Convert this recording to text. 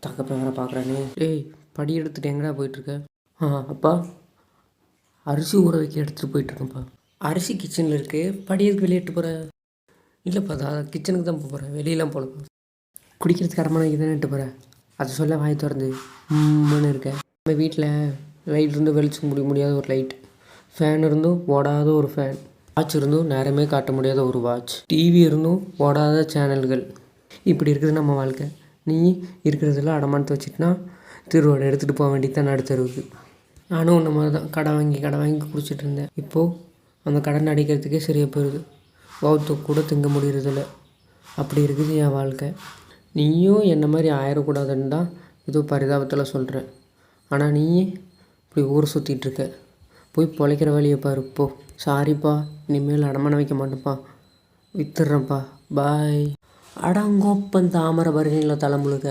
தக்கப்ப வேற பார்க்குறானே. டேய் படி எடுத்துகிட்டு எங்கடா போயிட்டுருக்க? அப்பா அரிசி ஊற வைக்க எடுத்துகிட்டு போயிட்டுருக்கேன்ப்பா. அரிசி கிச்சனில் இருக்குது, படி எதுக்கு வெளியிட்டு போகிற? இல்லைப்பா கிச்சனுக்கு தான் போகிறேன், வெளியெலாம் போகலப்பா. குடிக்கிறதுக்கு அரை மணிக்கு தானே இட்டு போகிறேன், அதை சொல்ல வாய் திறந்து இருக்கேன். நம்ம வீட்டில் லைட் இருந்து வெளிச்சம் முடியாத ஒரு லைட், ஃபேன் இருந்தும் ஓடாத ஒரு ஃபேன், வாட்ச் இருந்தும் நேரமே காட்ட முடியாத ஒரு வாட்ச், டிவி இருந்தும் ஓடாத சேனல்கள், இப்படி இருக்குது நம்ம வாழ்க்கை. நீ இருக்கிறதெல்லாம் அடமானத்தை வச்சுட்டுனா திருவோட எடுத்துகிட்டு போக வேண்டியது தான் நடுத்தருவுக்கு. நானும் ஒன்று மாதிரி தான் கடை வாங்கி குடிச்சிட்டு இருந்தேன். இப்போது அந்த கடன் அடிக்கிறதுக்கே சரியாக போயிடுது, வவுத்து கூட திங்க முடியறதில்ல. அப்படி இருக்குது என் வாழ்க்கை. நீயும் என்ன மாதிரி ஆயிடக்கூடாதுன்னு தான் ஏதோ பரிதாபத்தில் சொல்கிறேன். ஆனால் நீ இப்படி ஊர் சுற்றிட்டுருக்க, போய் பொழைக்கிற வழியை பாரு போ. சாரிப்பா, இனிமேல் அடமானம் வைக்க மாட்டேன்ப்பா, வித்துடுறேன்ப்பா, பாய். அடங்கோப்பன் தாமரை பருகிங்களா தலைமுழுக்க.